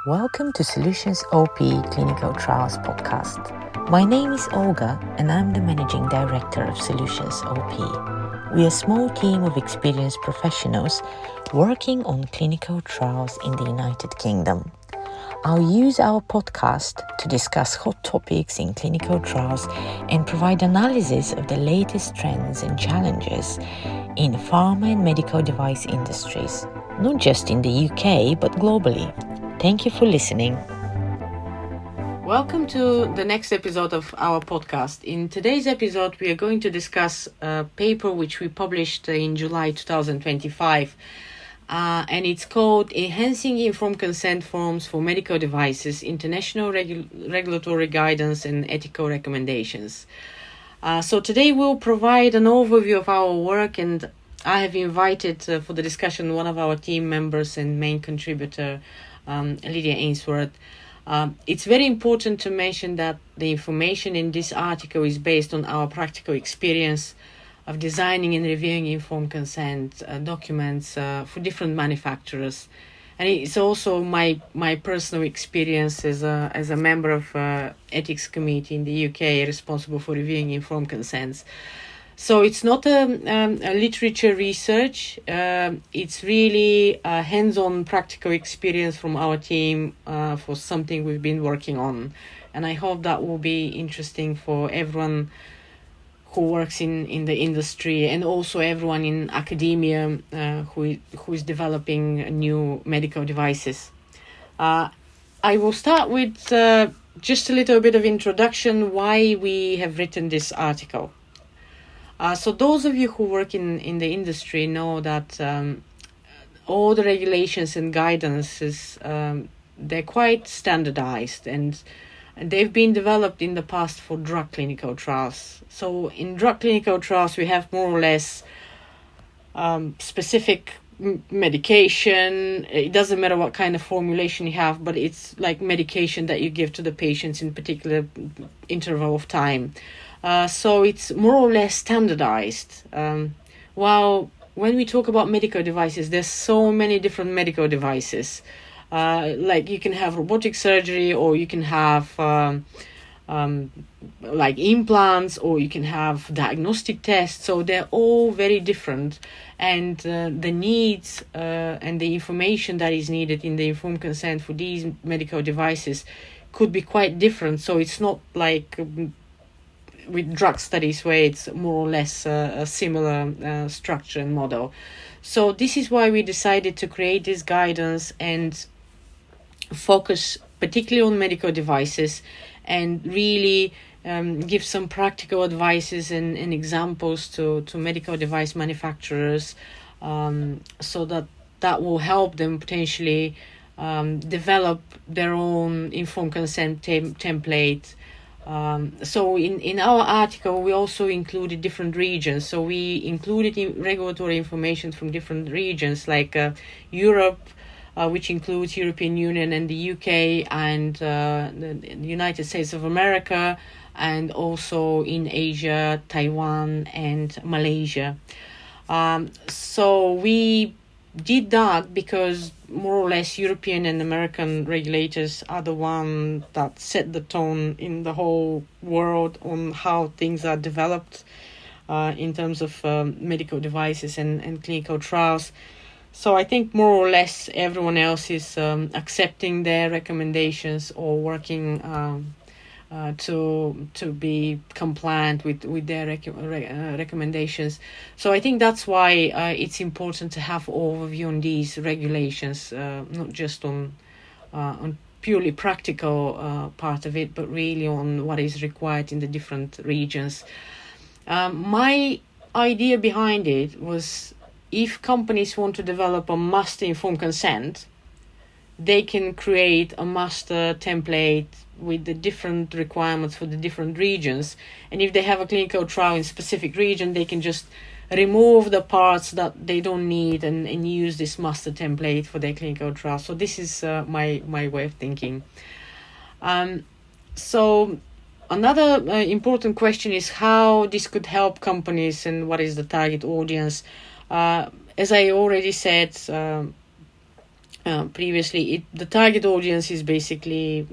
Welcome to Solutions OP Clinical Trials Podcast. My name is Olga and I'm the Managing Director of Solutions OP. We are a small team of experienced professionals working on clinical trials in the United Kingdom. I'll use our podcast to discuss hot topics in clinical trials and provide analysis of the latest trends and challenges in pharma and medical device industries, not just in the UK but globally. Thank you for listening. Welcome to the next episode of our podcast. In today's episode, we are going to discuss a paper which we published in July 2025. And it's called Enhancing Informed Consent Forms for Medical Devices, International Regulatory Guidance and Ethical Recommendations. So today we'll provide an overview of our work, and I have invited for the discussion one of our team members and main contributor, Lydia Ainsworth. It's very important to mention that the information in this article is based on our practical experience of designing and reviewing informed consent documents for different manufacturers, and it's also my personal experience as a member of ethics committee in the UK responsible for reviewing informed consents. So it's not a literature research. It's really a hands-on practical experience from our team for something we've been working on. And I hope that will be interesting for everyone who works in the industry and also everyone in academia who is developing new medical devices. I will start with just a little bit of introduction why we have written this article. So those of you who work in the industry know that all the regulations and guidances, they're quite standardized and they've been developed in the past for drug clinical trials. So in drug clinical trials, we have more or less specific medication. It doesn't matter what kind of formulation you have, but it's like medication that you give to the patients in particular interval of time. So it's more or less standardized. While when we talk about medical devices, there's so many different medical devices. Like you can have robotic surgery, or you can have like implants, or you can have diagnostic tests. So they're all very different, and the needs and the information that is needed in the informed consent for these medical devices could be quite different. So it's not like with drug studies where it's more or less a similar structure and model. So this is why we decided to create this guidance and focus particularly on medical devices and really give some practical advices and examples to medical device manufacturers, so that will help them potentially develop their own informed consent template. So in our article, we also included different regions. So we included regulatory information from different regions, like Europe, which includes European Union and the UK and the United States of America, and also in Asia, Taiwan and Malaysia. So we did that because more or less European and American regulators are the ones that set the tone in the whole world on how things are developed in terms of medical devices and clinical trials. So I think more or less everyone else is accepting their recommendations or working to be compliant with their recommendations. So I think that's why it's important to have overview on these regulations, not just on purely practical part of it, but really on what is required in the different regions. My idea behind it was, if companies want to develop a master informed consent, they can create a master template with the different requirements for the different regions. And if they have a clinical trial in specific region, they can just remove the parts that they don't need and use this master template for their clinical trial. So this is my way of thinking. So another important question is how this could help companies and what is the target audience. As I already said, previously. The target audience is basically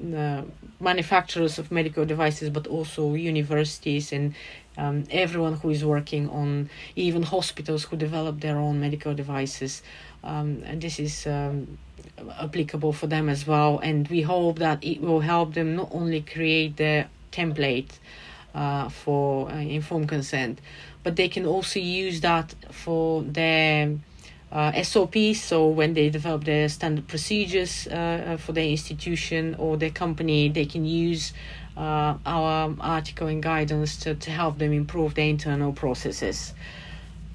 manufacturers of medical devices, but also universities and everyone who is working on, even hospitals who develop their own medical devices. And this is applicable for them as well. And we hope that it will help them not only create the template for informed consent, but they can also use that for their SOPs. So when they develop their standard procedures for their institution or their company, they can use our article and guidance to help them improve their internal processes.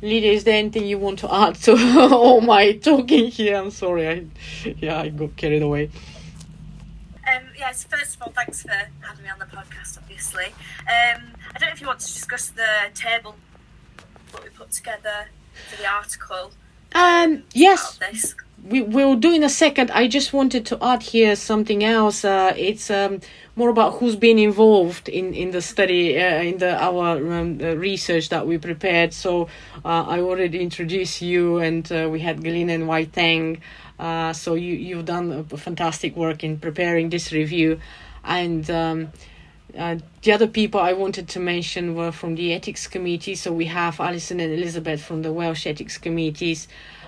Lydia, is there anything you want to add to all my talking here? I'm sorry, I got carried away. Yes, first of all, thanks for having me on the podcast, obviously. I don't know if you want to discuss the table that we put together for the article. Yes, we'll do in a second. I just wanted to add here something else. It's more about who's been involved in the study, in our research that we prepared. So I already introduced you, and we had Galina and Wai Tang. So you've done a fantastic work in preparing this review. And the other people I wanted to mention were from the ethics committee. So we have Alison and Elizabeth from the Welsh ethics committees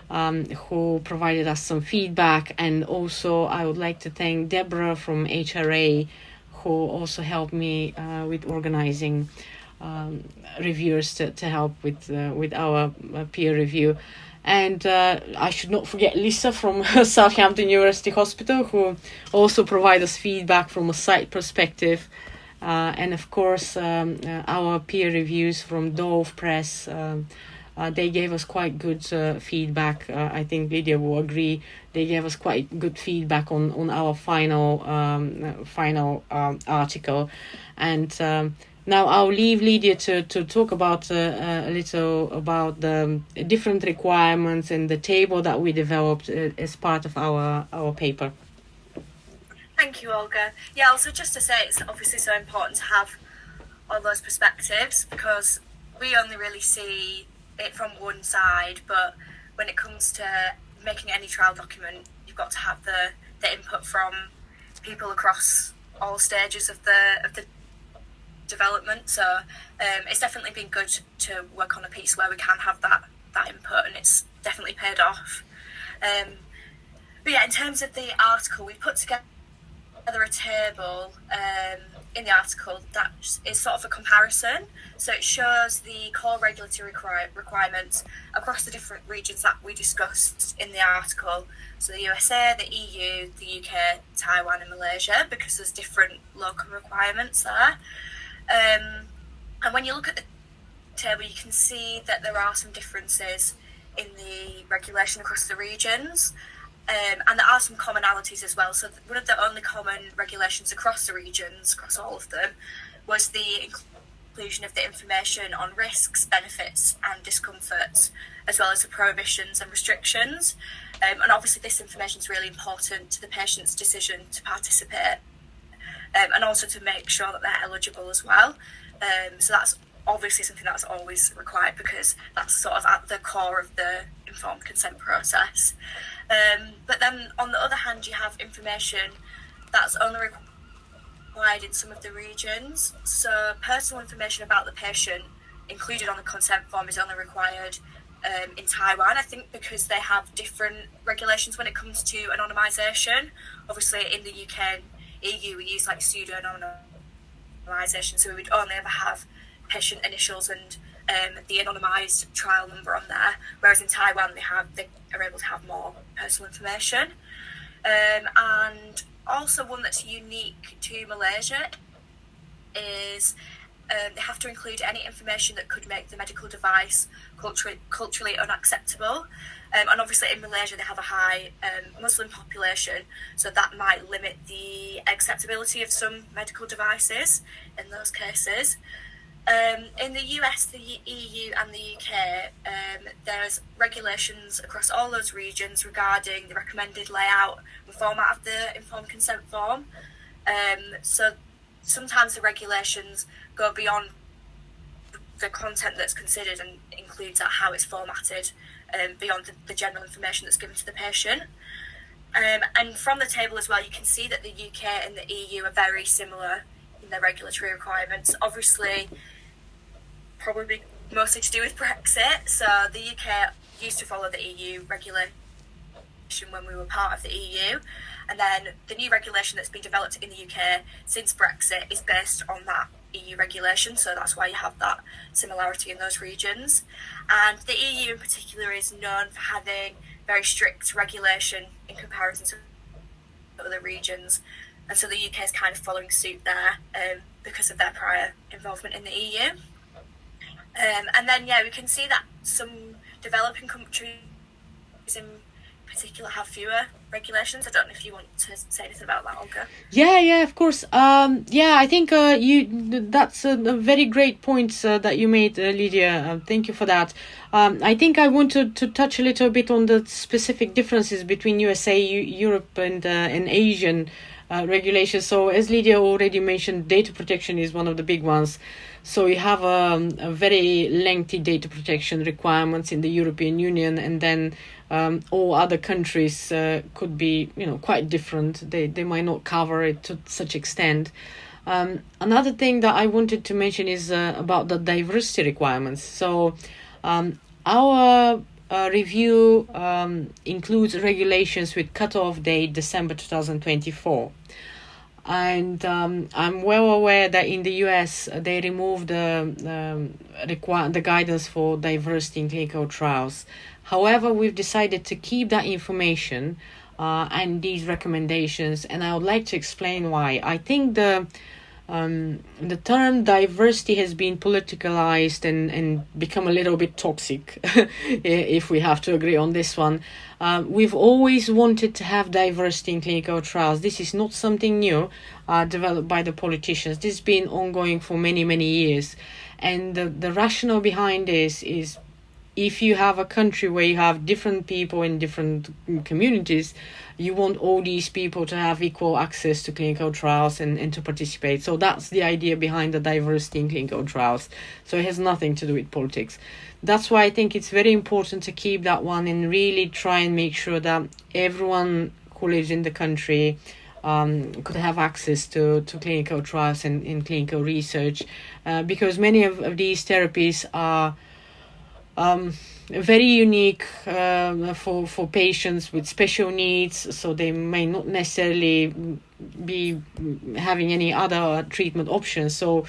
who provided us some feedback. And also I would like to thank Deborah from HRA, who also helped me with organizing reviewers to help with our peer review. And I should not forget Lisa from Southampton University Hospital, who also provided us feedback from a site perspective. And of course, our peer reviews from Dove Press, they gave us quite good feedback. I think Lydia will agree. They gave us quite good feedback on our final article. And now I'll leave Lydia to talk about a little about the different requirements and the table that we developed as part of our paper. Thank you, Olga. Yeah, also just to say, it's obviously so important to have all those perspectives, because we only really see it from one side, but when it comes to making any trial document, you've got to have the input from people across all stages of the development. So it's definitely been good to work on a piece where we can have that input, and it's definitely paid off. But yeah, in terms of the article, we put together a table in the article that is sort of a comparison. So it shows the core regulatory requirements across the different regions that we discussed in the article. So the USA, the EU, the UK, Taiwan and Malaysia, because there's different local requirements there. And when you look at the table, you can see that there are some differences in the regulation across the regions. And there are some commonalities as well. So one of the only common regulations across the regions, across all of them, was the inclusion of the information on risks, benefits and discomforts, as well as the prohibitions and restrictions. And obviously this information is really important to the patient's decision to participate, and also to make sure that they're eligible as well. So that's obviously something that's always required, because that's sort of at the core of the informed consent process. But then on the other hand, you have information that's only required in some of the regions. So personal information about the patient included on the consent form is only required in Taiwan, I think, because they have different regulations when it comes to anonymisation. Obviously in the UK and EU we use like pseudo-anonymisation, so we would only ever have patient initials and the anonymised trial number on there, whereas in Taiwan they are able to have more personal information. And also one that's unique to Malaysia is they have to include any information that could make the medical device culturally unacceptable. And obviously in Malaysia they have a high Muslim population, so that might limit the acceptability of some medical devices in those cases. In the US, the EU and the UK, there's regulations across all those regions regarding the recommended layout and format of the informed consent form. So sometimes the regulations go beyond the content that's considered and includes how it's formatted, beyond the general information that's given to the patient. And from the table as well, you can see that the UK and the EU are very similar in their regulatory requirements. Obviously, probably mostly to do with Brexit. So the UK used to follow the EU regulation when we were part of the EU, and then the new regulation that's been developed in the UK since Brexit is based on that EU regulation, so that's why you have that similarity in those regions. And the EU in particular is known for having very strict regulation in comparison to other regions, and so the UK is kind of following suit there because of their prior involvement in the EU. And then we can see that some developing countries in particular have fewer regulations. I don't know if you want to say anything about that, Olga. Yeah, of course. I think that's a very great point that you made, Lydia. Thank you for that. I think I want to touch a little bit on the specific differences between USA, Europe, and Asian regulations. So, as Lydia already mentioned, data protection is one of the big ones. So you have a very lengthy data protection requirements in the European Union, and then all other countries could be, quite different. They might not cover it to such extent. Another thing that I wanted to mention is about the diversity requirements. So our review includes regulations with cutoff date December 2024. And I'm well aware that in the US they removed the guidance for diversity in clinical trials. However, we've decided to keep that information and these recommendations, and I would like to explain why. I think the term diversity has been politicalized and become a little bit toxic, if we have to agree on this one. We've always wanted to have diversity in clinical trials. This is not something new developed by the politicians. This has been ongoing for many, many years. And the rationale behind this is, if you have a country where you have different people in different communities, you want all these people to have equal access to clinical trials and to participate. So that's the idea behind the diversity in clinical trials. So it has nothing to do with politics. That's why I think it's very important to keep that one and really try and make sure that everyone who lives in the country could have access to clinical trials and clinical research, because many of these therapies are very unique for patients with special needs, so they may not necessarily be having any other treatment options. So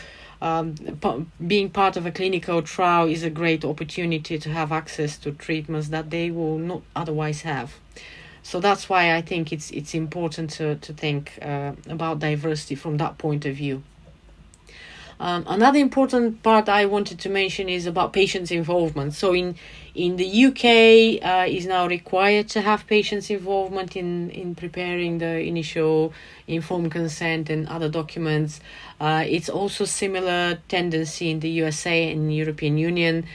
being part of a clinical trial is a great opportunity to have access to treatments that they will not otherwise have. So that's why I think it's important to think about diversity from that point of view. Another important part I wanted to mention is about patients' involvement. So in the UK is now required to have patients' involvement in preparing the initial informed consent and other documents. It's also similar tendency in the USA and European Union.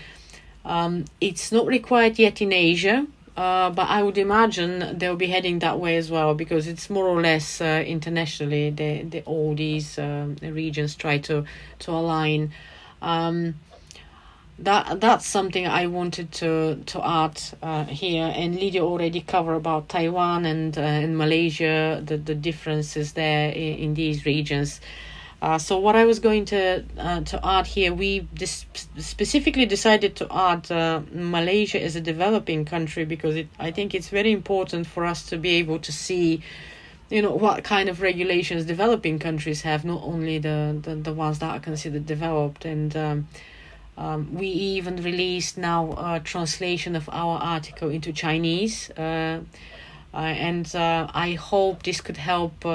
It's not required yet in Asia, but I would imagine they'll be heading that way as well, because it's more or less internationally all these regions try to align. That's something I wanted to add here, and Lydia already covered about Taiwan and Malaysia, the differences there in these regions. So what I was going to add here, we specifically decided to add Malaysia as a developing country, because I think it's very important for us to be able to see, what kind of regulations developing countries have, not only the ones that are considered developed. And we even released now a translation of our article into Chinese. And I hope this could help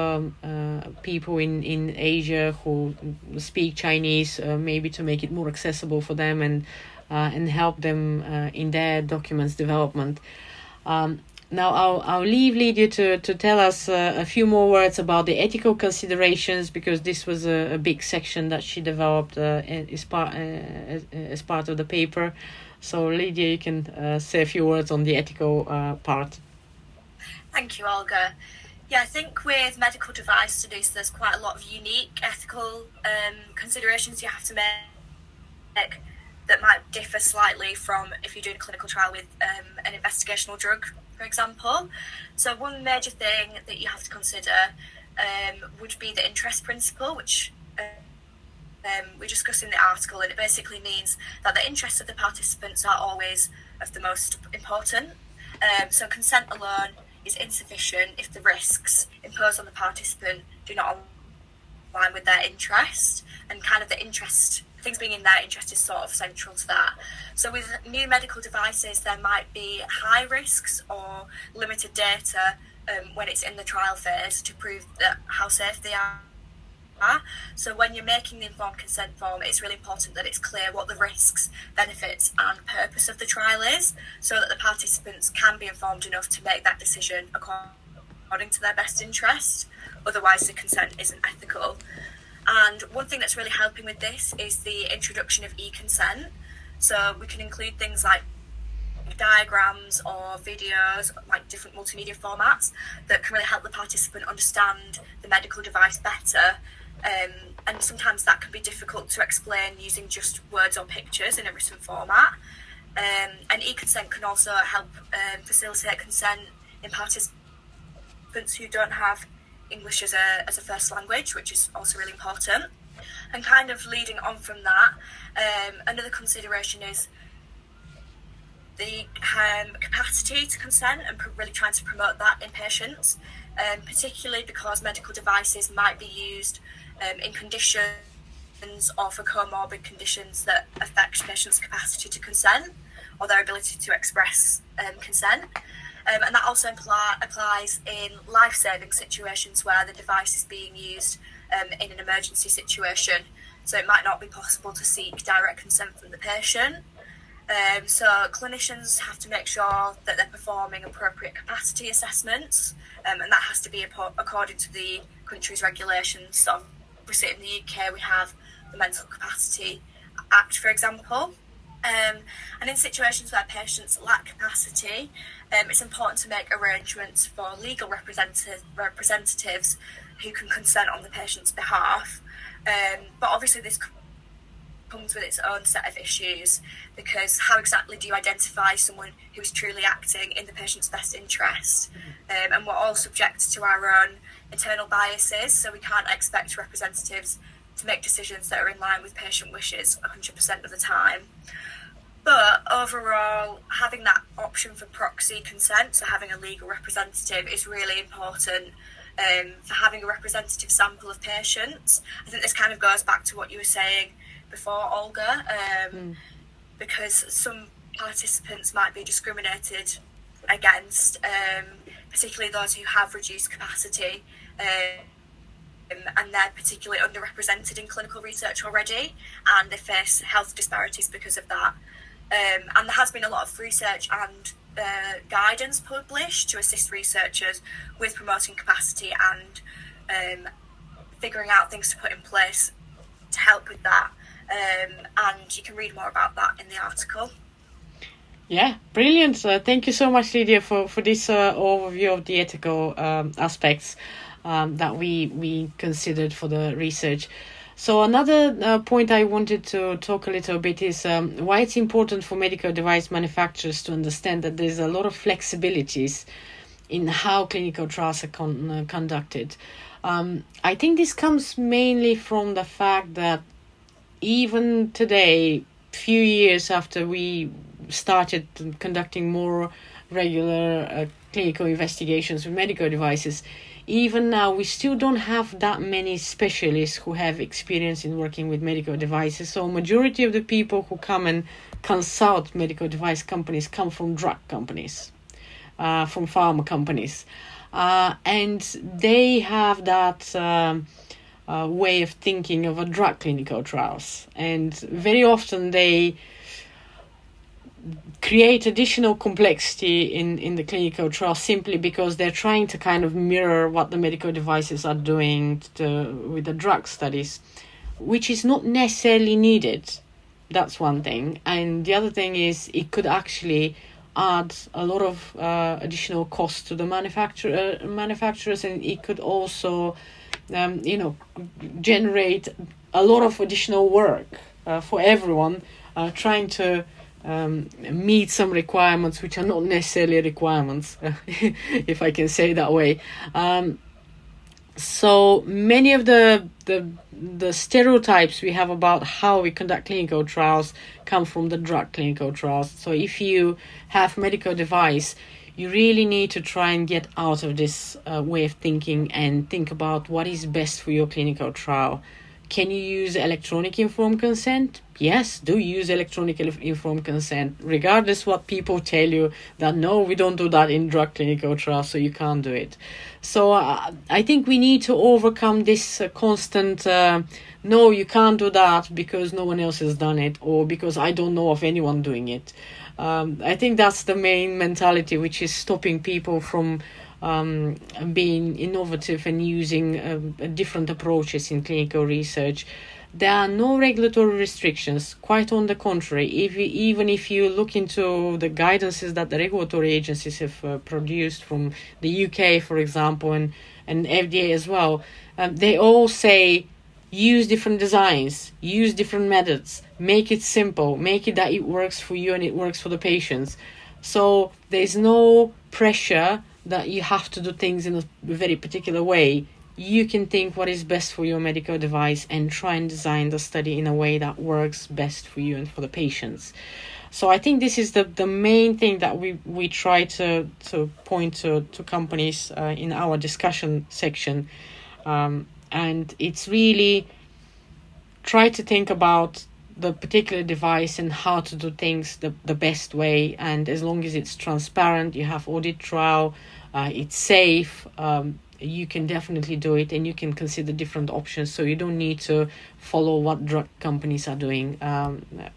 people in Asia who speak Chinese, maybe to make it more accessible for them and help them in their documents development. Now I'll leave Lydia to tell us a few more words about the ethical considerations, because this was a big section that she developed as part of the paper. So Lydia, you can say a few words on the ethical part. Thank you, Olga. Yeah, I think with medical device studies, there's quite a lot of unique ethical considerations you have to make that might differ slightly from if you're doing a clinical trial with an investigational drug, for example. So one major thing that you have to consider would be the interest principle, which we discuss in the article, and it basically means that the interests of the participants are always of the most important. So consent alone is insufficient if the risks imposed on the participant do not align with their interest, and kind of the interest, things being in their interest is sort of central to that. So with new medical devices, there might be high risks or limited data when it's in the trial phase to prove that how safe they are. So when you're making the informed consent form, it's really important that it's clear what the risks, benefits and purpose of the trial is, so that the participants can be informed enough to make that decision according to their best interest. Otherwise the consent isn't ethical. And one thing that's really helping with this is the introduction of e-consent. So we can include things like diagrams or videos, like different multimedia formats that can really help the participant understand the medical device better. And sometimes that can be difficult to explain using just words or pictures in a written format. And e-consent can also help facilitate consent in participants who don't have English as a first language, which is also really important. And kind of leading on from that, another consideration is the capacity to consent and really trying to promote that in patients, particularly because medical devices might be used in conditions or for comorbid conditions that affect patients' capacity to consent or their ability to express consent. And that also applies in life-saving situations where the device is being used in an emergency situation. So it might not be possible to seek direct consent from the patient. So clinicians have to make sure that they're performing appropriate capacity assessments, and that has to be according to the country's regulations. So obviously in the UK we have the Mental Capacity Act, for example. And in situations where patients lack capacity, it's important to make arrangements for legal representatives who can consent on the patient's behalf. But obviously this comes with its own set of issues, because how exactly do you identify someone who is truly acting in the patient's best interest? And we're all subject to our own internal biases, so we can't expect representatives to make decisions that are in line with patient wishes 100% of the time. But overall, having that option for proxy consent, so having a legal representative, is really important for having a representative sample of patients. I think this kind of goes back to what you were saying before, Olga, because some participants might be discriminated against, particularly those who have reduced capacity, and they're particularly underrepresented in clinical research already, and they face health disparities because of that. And there has been a lot of research and guidance published to assist researchers with promoting capacity and figuring out things to put in place to help with that. And you can read more about that in the article. Yeah, brilliant. Thank you so much, Lydia, for this overview of the ethical aspects that we considered for the research. So another point I wanted to talk a little bit is why it's important for medical device manufacturers to understand that there's a lot of flexibilities in how clinical trials are conducted. I think this comes mainly from the fact that even today, few years after we started conducting more regular clinical investigations with medical devices, even now we still don't have that many specialists who have experience in working with medical devices. So majority of the people who come and consult medical device companies come from drug companies, from pharma companies, and they have that way of thinking of a drug clinical trials, and very often they create additional complexity in the clinical trial simply because they're trying to kind of mirror what the medical devices are doing with the drug studies, which is not necessarily needed. That's one thing. And the other thing is it could actually add a lot of additional cost to the manufacturers, and it could also generate a lot of additional work for everyone trying to meet some requirements which are not necessarily requirements, if I can say that way. So many of the stereotypes we have about how we conduct clinical trials come from the drug clinical trials. So if you have medical device, you really need to try and get out of this way of thinking and think about what is best for your clinical trial. Can you use electronic informed consent? Yes, do use electronic informed consent, regardless what people tell you that no, we don't do that in drug clinical trials, so you can't do it. So I think we need to overcome this constant, no, you can't do that because no one else has done it, or because I don't know of anyone doing it. I think that's the main mentality which is stopping people from being innovative and using different approaches in clinical research. There are no regulatory restrictions. Quite on the contrary, even if you look into the guidances that the regulatory agencies have produced from the UK, for example, and FDA as well, they all say use different designs, use different methods, make it simple, make it that it works for you and it works for the patients. So there's no pressure that you have to do things in a very particular way. You can think what is best for your medical device and try and design the study in a way that works best for you and for the patients. So I think this is the main thing that we try to point to companies in our discussion section. And it's really try to think about the particular device and how to do things the best way. And as long as it's transparent, you have audit trial, it's safe, you can definitely do it, and you can consider different options. So you don't need to follow what drug companies are doing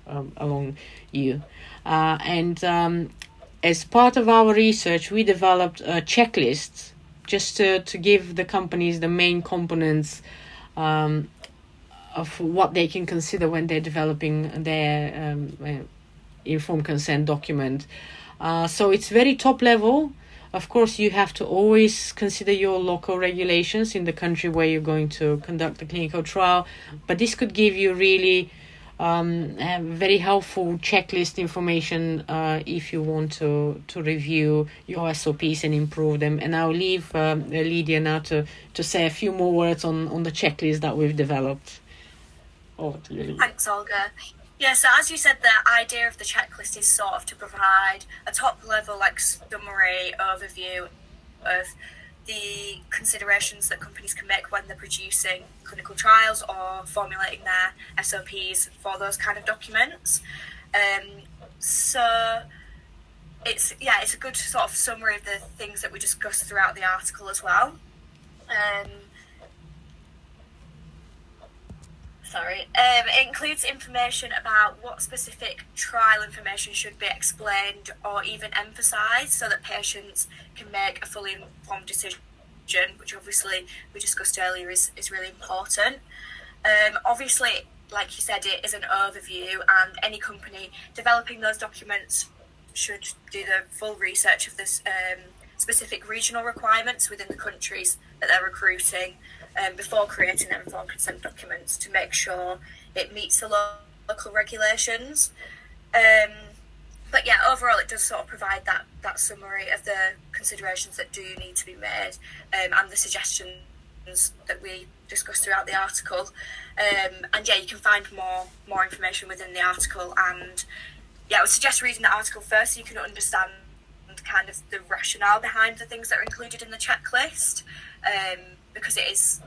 along you. As part of our research, we developed checklists just to give the companies the main components of what they can consider when they're developing their informed consent document. So it's very top level. Of course, you have to always consider your local regulations in the country where you're going to conduct the clinical trial. But this could give you really very helpful checklist information if you want to review your SOPs and improve them. And I'll leave Lydia now to say a few more words on the checklist that we've developed. Over to you, Lydia. Thanks, Olga. Yeah, so as you said, the idea of the checklist is sort of to provide a top-level summary overview of the considerations that companies can make when they're producing clinical trials or formulating their SOPs for those kind of documents. So it's a good sort of summary of the things that we discussed throughout the article as well. It includes information about what specific trial information should be explained or even emphasised so that patients can make a fully informed decision, which obviously we discussed earlier is really important. Obviously, like you said, it is an overview, and any company developing those documents should do the full research of this specific regional requirements within the countries that they're recruiting before creating their informed consent documents to make sure it meets the local regulations. But yeah, overall it does sort of provide that summary of the considerations that do need to be made and the suggestions that we discussed throughout the article. And yeah, you can find more information within the article, and yeah, I would suggest reading the article first so you can understand kind of the rationale behind the things that are included in the checklist, because it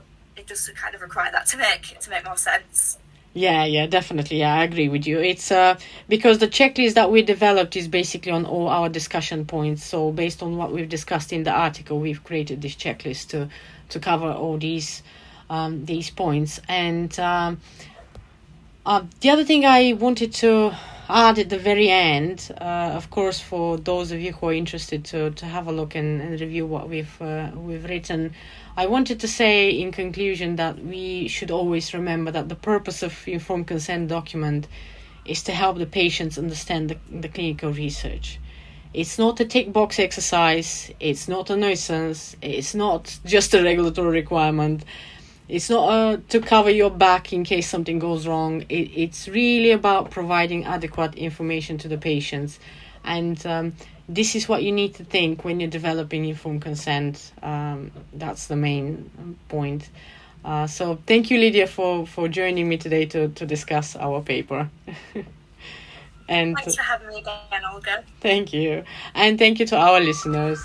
does kind of require that to make more sense. Yeah, definitely. Yeah, I agree with you. It's because the checklist that we developed is basically on all our discussion points. So based on what we've discussed in the article, we've created this checklist to cover all these points. And the other thing I wanted to add at the very end, of course, for those of you who are interested to have a look and review what we've written, I wanted to say in conclusion that we should always remember that the purpose of informed consent document is to help the patients understand the clinical research. It's not a tick box exercise, it's not a nuisance, it's not just a regulatory requirement. It's not to cover your back in case something goes wrong. It's really about providing adequate information to the patients. And this is what you need to think when you're developing informed consent. That's the main point. So thank you, Lydia, for joining me today to discuss our paper. And thanks for having me again, Olga. Thank you. And thank you to our listeners.